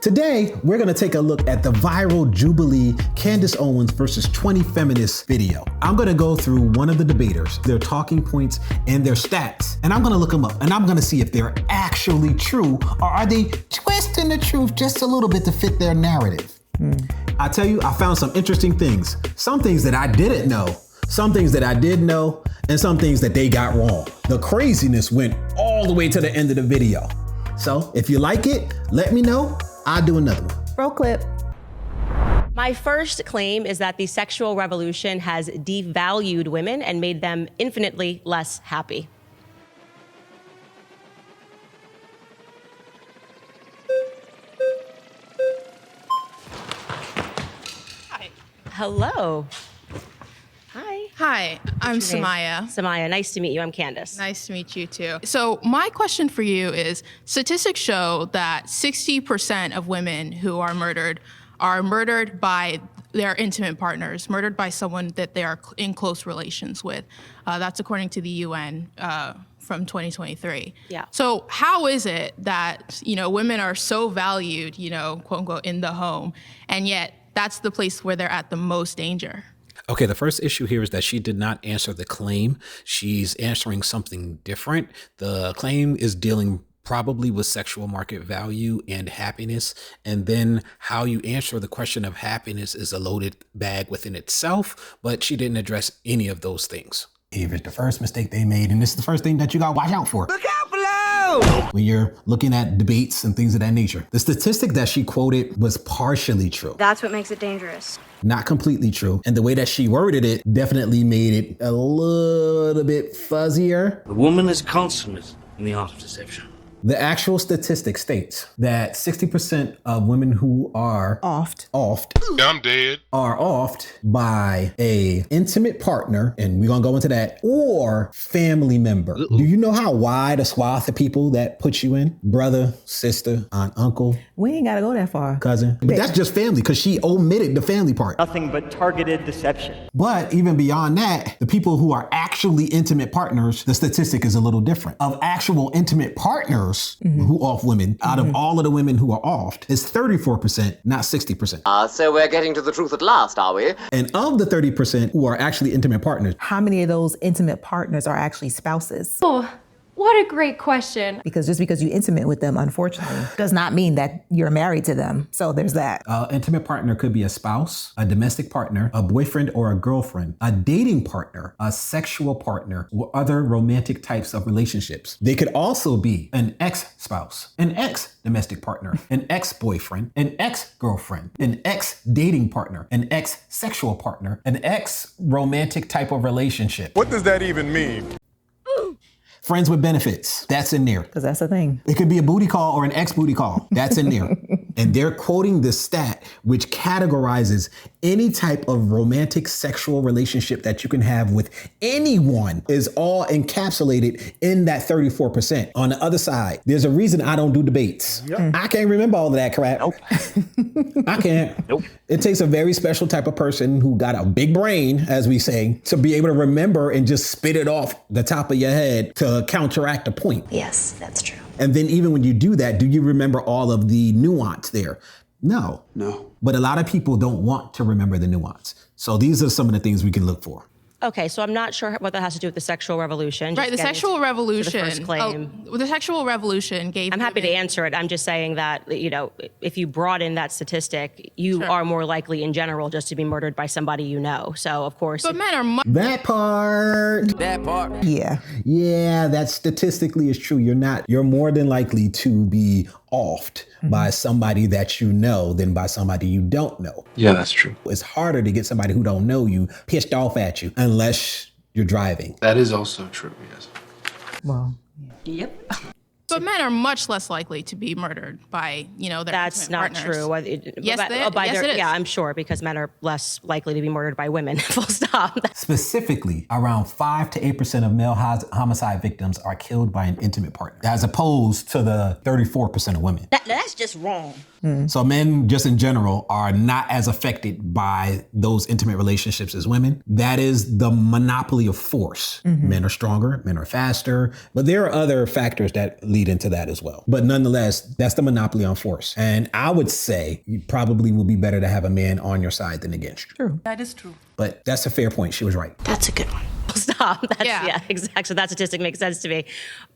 Today, we're gonna take a look at the viral Jubilee Candace Owens versus 20 Feminists video. I'm gonna go through one of the debaters, their talking points and their stats, and I'm gonna look them up and I'm gonna see if they're actually true or are they twisting the truth just a little bit to fit their narrative. I tell you, I found some interesting things. Some things that I didn't know, some things that I did know, and some things that they got wrong. The craziness went all the way to the end of the video. So if you like it, let me know. I'll do another one. Roll clip. My first claim is that the sexual revolution has devalued women and made them infinitely less happy. Hi. Hello. Hi. Hi, I'm Samaya. Samaya, nice to meet you. I'm Candace. Nice to meet you too. So my question for you is, statistics show that 60% of women who are murdered by their intimate partners, murdered by someone that they are in close relations with. That's according to the UN from 2023. Yeah. So how is it that, women are so valued, quote unquote, in the home, and yet that's the place where they're at the most danger? Okay, the first issue here is that she did not answer the claim. She's answering something different. The claim is dealing probably with sexual market value and happiness. And then how you answer the question of happiness is a loaded bag within itself, but she didn't address any of those things. It's the first mistake they made, and this is the first thing that you gotta watch out for. Look out below! When you're looking at debates and things of that nature. The statistic that she quoted was partially true. That's what makes it dangerous. Not completely true. And the way that she worded it definitely made it a little bit fuzzier. The woman is consummate in the art of deception. The actual statistic states that 60% of women who are offed I'm dead. are offed by a intimate partner, and we're gonna go into that, or family member. Do you know how wide a swath of people that puts you in? Brother, sister, aunt, uncle, We ain't gotta go that far. cousin. But that's just family, because she omitted the family part. Nothing but targeted deception. But even beyond that, the people who are actually intimate partners, the statistic is a little different. Of actual intimate partners who off women, out of all of the women who are offed, it's 34%, not 60%. So we're getting to the truth at last, are we? And of the 30% who are actually intimate partners, How many of those intimate partners are actually spouses? Oh, what a great question. Because just because you're intimate with them, unfortunately, does not mean that you're married to them. So there's that. intimate partner could be a spouse, a domestic partner, a boyfriend or a girlfriend, a dating partner, a sexual partner, or other romantic types of relationships. They could also be an ex-spouse, an ex-domestic partner, an ex-boyfriend, an ex-girlfriend, an ex-dating partner, an ex-sexual partner, an ex-romantic type of relationship. What does that even mean? Friends with benefits, that's in there. Because that's the thing. It could be a booty call or an ex-booty call. That's in there. And they're quoting the stat which categorizes any type of romantic sexual relationship that you can have with anyone is all encapsulated in that 34%. On the other side, there's a reason I don't do debates. I can't remember all of that crap. Nope. I can't. Nope. It takes a very special type of person who got a big brain, as we say, to be able to remember and just spit it off the top of your head to counteract a point. Yes, that's true. And then even when you do that, do you remember all of the nuance there? No. But a lot of people don't want to remember the nuance. So these are some of the things we can look for. Okay, so I'm not sure what that has to do with the sexual revolution. Right, the sexual revolution. The first claim. The sexual revolution gave. I'm happy to answer it. I'm just saying that, if you broaden that statistic, you are more likely in general just to be murdered by somebody you know. So, of course. But men are That part. Yeah. Yeah, that statistically is true. You're more than likely to be offed by somebody that you know than by somebody you don't know. Yeah, that's true. It's harder to get somebody who don't know you pissed off at you unless you're driving. That is also true, yes. Well, Yep. But men are much less likely to be murdered by, their That's intimate not partners. true. Yes, it is. Yeah, I'm sure, because men are less likely to be murdered by women. Full stop. Specifically, around 5 to 8% of male homicide victims are killed by an intimate partner, as opposed to the 34% of women. That's just wrong. So men, just in general, are not as affected by those intimate relationships as women. That is the monopoly of force. Men are stronger, men are faster, but there are other factors that lead lead into that as well. But nonetheless, that's the monopoly on force. And I would say you probably will be better to have a man on your side than against you. True. That is true. But that's a fair point. She was right. That's a good one. Stop. Yeah, exactly. So that statistic makes sense to me.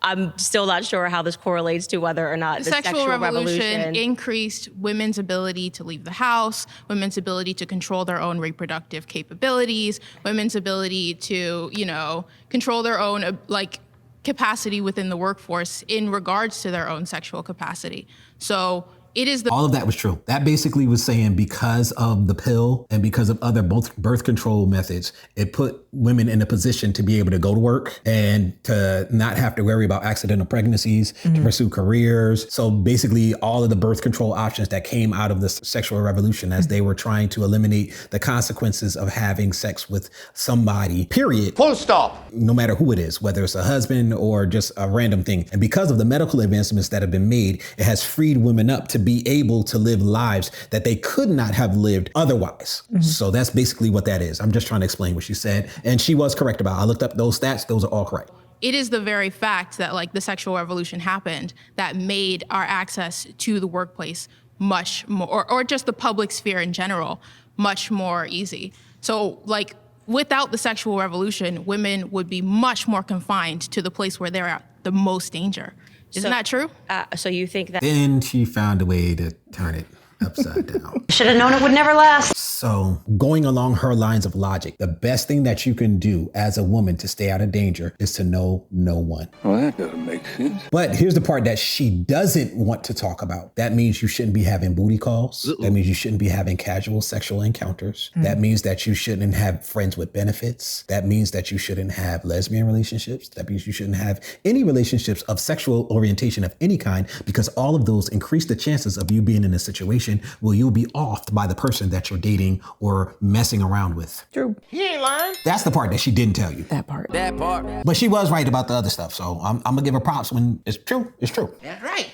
I'm still not sure how this correlates to whether or not the sexual revolution increased women's ability to leave the house, women's ability to control their own reproductive capabilities, women's ability to, control their own capacity within the workforce in regards to their own sexual capacity. So it is all of that was true. That basically was saying because of the pill and because of other birth control methods, it put women in a position to be able to go to work and to not have to worry about accidental pregnancies, to pursue careers. So basically all of the birth control options that came out of the sexual revolution as they were trying to eliminate the consequences of having sex with somebody, period. Full stop. No matter who it is, whether it's a husband or just a random thing. And because of the medical advancements that have been made, it has freed women up to be able to live lives that they could not have lived otherwise. So that's basically what that is. I'm just trying to explain what she said. And she was correct about it. I looked up those stats. Those are all correct. It is the very fact that the sexual revolution happened that made our access to the workplace much more, or just the public sphere in general, much more easy. So without the sexual revolution, women would be much more confined to the place where they're at the most danger. Isn't that true? So you think that... Then she found a way to turn it upside down. Should have known it would never last. So going along her lines of logic, the best thing that you can do as a woman to stay out of danger is to know no one. Well, that doesn't make sense. But here's the part that she doesn't want to talk about. That means you shouldn't be having booty calls. That means you shouldn't be having casual sexual encounters. That means that you shouldn't have friends with benefits. That means that you shouldn't have lesbian relationships. That means you shouldn't have any relationships of sexual orientation of any kind, because all of those increase the chances of you being in a situation where you'll be offed by the person that you're dating or messing around with. True. He ain't lying. That's the part that she didn't tell you. That part. But she was right about the other stuff. So I'm gonna give her props when it's true. It's true. That's right.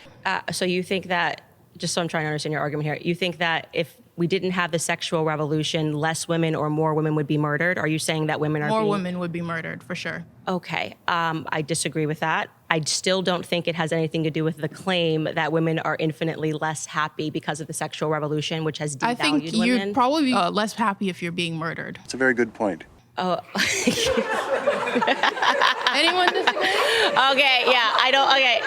So you think that, just so I'm trying to understand your argument here, you think that if we didn't have the sexual revolution, less women or more women would be murdered? Are you saying that women are more women would be murdered, for sure. Okay. I disagree with that. I still don't think it has anything to do with the claim that women are infinitely less happy because of the sexual revolution, which has devalued women. I think you'd probably be less happy if you're being murdered. That's a very good point. Oh. Anyone disagree? Okay, yeah, I don't, okay.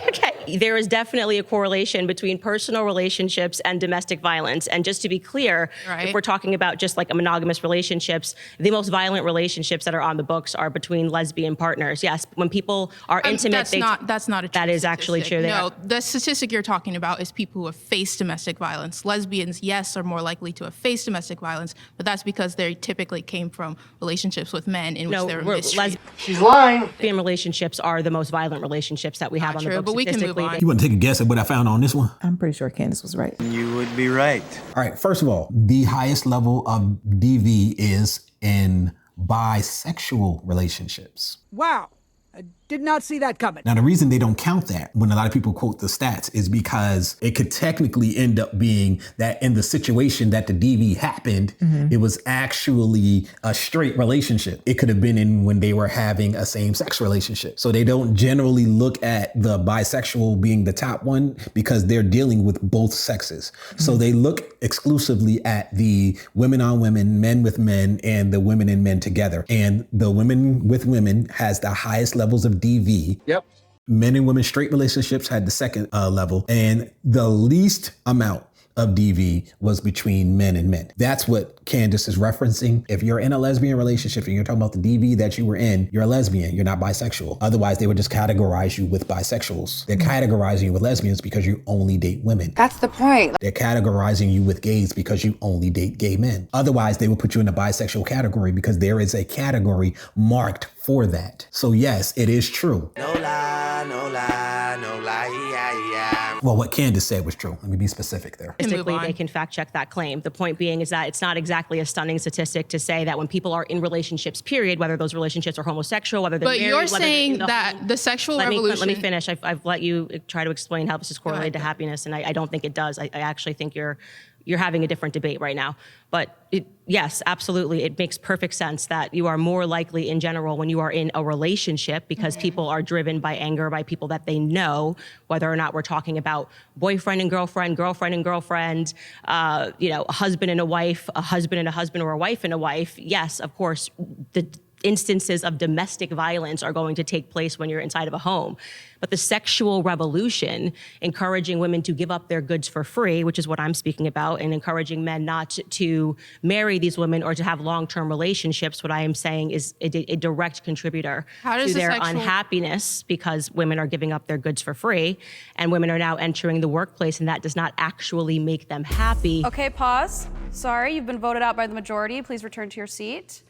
Okay. There is definitely a correlation between personal relationships and domestic violence. And just to be clear, if we're talking about just a monogamous relationships, the most violent relationships that are on the books are between lesbian partners. Yes, when people are intimate, that's not a true That is actually true. No, the statistic you're talking about is people who have faced domestic violence. Lesbians, yes, are more likely to have faced domestic violence, but that's because they typically came from relationships with men in which they were mistreated. She's lying. Lesbian relationships are the most violent relationships that we have on the books. But we can move on. You want to take a guess at what I found on this one? I'm pretty sure Candace was right. You would be right. All right, first of all, the highest level of DV is in bisexual relationships. Wow. I did not see that coming. Now, the reason they don't count that when a lot of people quote the stats is because it could technically end up being that in the situation that the DV happened, it was actually a straight relationship. It could have been in when they were having a same-sex relationship. So they don't generally look at the bisexual being the top one because they're dealing with both sexes. So they look exclusively at the women on women, men with men, and the women and men together. And the women with women has the highest levels of DV. Yep. Men and women straight relationships had the second level, and the least amount of DV was between men and men. That's what Candace is referencing. If you're in a lesbian relationship and you're talking about the DV that you were in, you're a lesbian, you're not bisexual. Otherwise, they would just categorize you with bisexuals. They're categorizing you with lesbians because you only date women. That's the point. They're categorizing you with gays because you only date gay men. Otherwise, they would put you in the bisexual category because there is a category marked for that. So yes, it is true. No lie, no lie, no lie, yeah. Well, what Candace said was true. Let me be specific there. Statistically, they can fact check that claim. The point being is that it's not exactly a stunning statistic to say that when people are in relationships, period, whether those relationships are homosexual, whether they're married, you're saying that the sexual revolution... Let me finish. I've let you try to explain how this is correlated to happiness, and I don't think it does. I actually think you're you're having a different debate right now. But yes, absolutely, it makes perfect sense that you are more likely in general when you are in a relationship, because people are driven by anger by people that they know, whether or not we're talking about boyfriend and girlfriend, girlfriend and girlfriend, a husband and a wife, a husband and a husband, or a wife and a wife. Yes, of course, the instances of domestic violence are going to take place when you're inside of a home. But the sexual revolution, encouraging women to give up their goods for free, which is what I'm speaking about, and encouraging men not to marry these women or to have long-term relationships, what I am saying is a direct contributor to their unhappiness, because women are giving up their goods for free and women are now entering the workplace, and that does not actually make them happy. Okay, pause. Sorry, you've been voted out by the majority. Please return to your seat.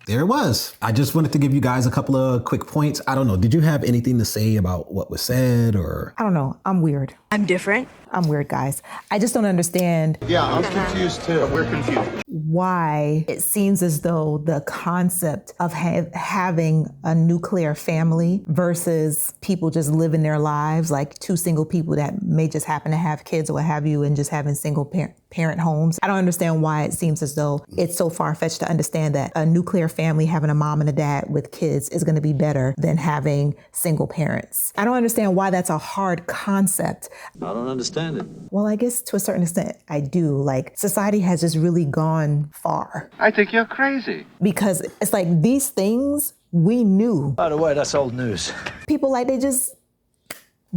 There it was. I just wanted to give you guys a couple of quick points. I don't know. Did you have anything to say about what was said, or? I don't know. I'm weird. I'm different. I'm weird, guys. I just don't understand. Yeah, I'm confused too. We're confused. Why it seems as though the concept of having a nuclear family versus people just living their lives, like two single people that may just happen to have kids or what have you, and just having single parent homes. I don't understand why it seems as though it's so far-fetched to understand that a nuclear family, having a mom and a dad with kids, is going to be better than having single parents. I don't understand why that's a hard concept. I don't understand it. Well, I guess to a certain extent, I do. Like, society has just really gone far. I think you're crazy. Because it's like these things we knew. By the way, that's old news. People, like, they just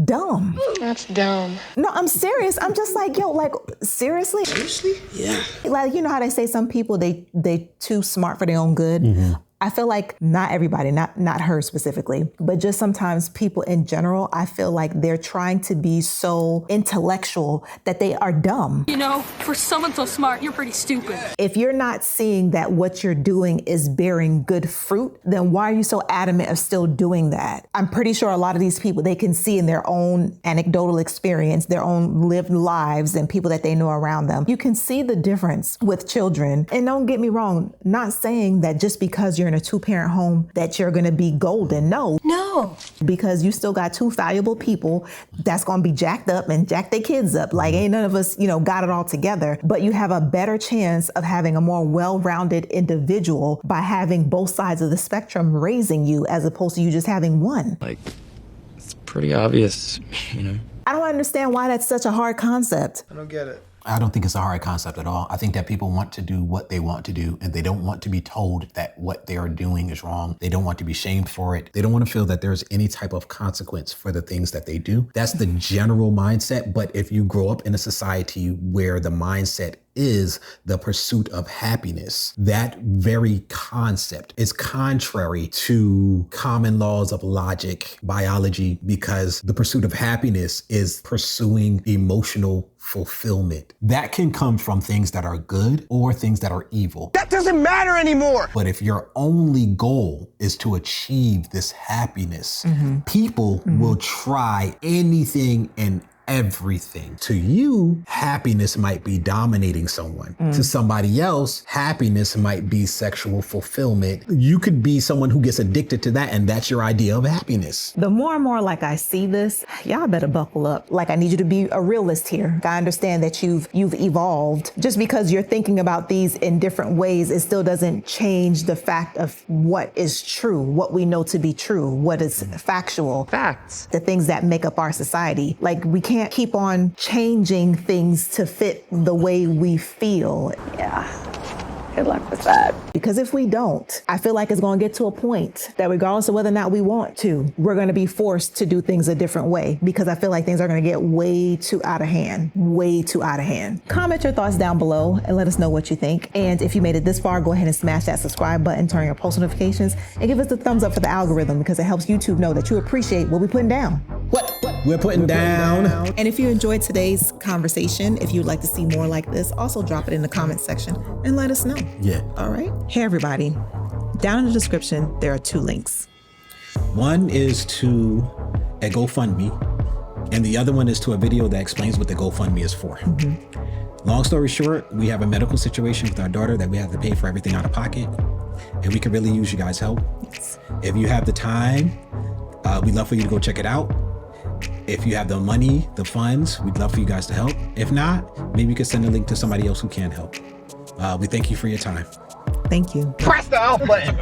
dumb. That's dumb. No, I'm serious. I'm just like, yo, like, seriously? Seriously? Yeah. Like, you know how they say some people, they too smart for their own good? Mm-hmm. I feel like not everybody, not her specifically, but just sometimes people in general, I feel like they're trying to be so intellectual that they are dumb. You know, for someone so smart, you're pretty stupid. If you're not seeing that what you're doing is bearing good fruit, then why are you so adamant of still doing that? I'm pretty sure a lot of these people, they can see in their own anecdotal experience, their own lived lives and people that they know around them. You can see the difference with children. And don't get me wrong, not saying that just because you're in a two-parent home that you're going to be golden. No. Because you still got two valuable people that's going to be jacked up and jack their kids up. Like, ain't none of us, got it all together. But you have a better chance of having a more well-rounded individual by having both sides of the spectrum raising you, as opposed to you just having one. Like, it's pretty obvious, I don't understand why that's such a hard concept. I don't get it. I don't think it's a hard concept at all. I think that people want to do what they want to do, and they don't want to be told that what they are doing is wrong. They don't want to be shamed for it. They don't want to feel that there's any type of consequence for the things that they do. That's the general mindset. But if you grow up in a society where the mindset is the pursuit of happiness, that very concept is contrary to common laws of logic, biology, because the pursuit of happiness is pursuing emotional fulfillment. That can come from things that are good or things that are evil. That doesn't matter anymore. But if your only goal is to achieve this happiness, people will try anything and everything. To you, happiness might be dominating someone. To somebody else, happiness might be sexual fulfillment. You could be someone who gets addicted to that, and that's your idea of happiness. The more and more like I see this, y'all better buckle up. Like, I need you to be a realist here. I understand that you've evolved. Just because you're thinking about these in different ways, it still doesn't change the fact of what is true, what we know to be true, what is factual. Facts. The things that make up our society. Like, we can't keep on changing things to fit the way we feel. Yeah. Good luck with that. Because if we don't, I feel like it's going to get to a point that regardless of whether or not we want to, we're going to be forced to do things a different way, because I feel like things are going to get way too out of hand. Comment your thoughts down below and let us know what you think. And if you made it this far, go ahead and smash that subscribe button, turn on your post notifications, and give us the thumbs up for the algorithm, because it helps YouTube know that you appreciate what we're putting down. What we're putting down. And if you enjoyed today's conversation, if you'd like to see more like this, also drop it in the comment section and let us know. Yeah. All right. Hey, everybody. Down in the description, there are 2 links. One is to a GoFundMe, and the other one is to a video that explains what the GoFundMe is for. Long story short, we have a medical situation with our daughter that we have to pay for everything out of pocket, and we could really use you guys' help. Yes. If you have the time, we'd love for you to go check it out. If you have the money, the funds, we'd love for you guys to help. If not, maybe you could send a link to somebody else who can help. We thank you for your time. Thank you. Press the out button.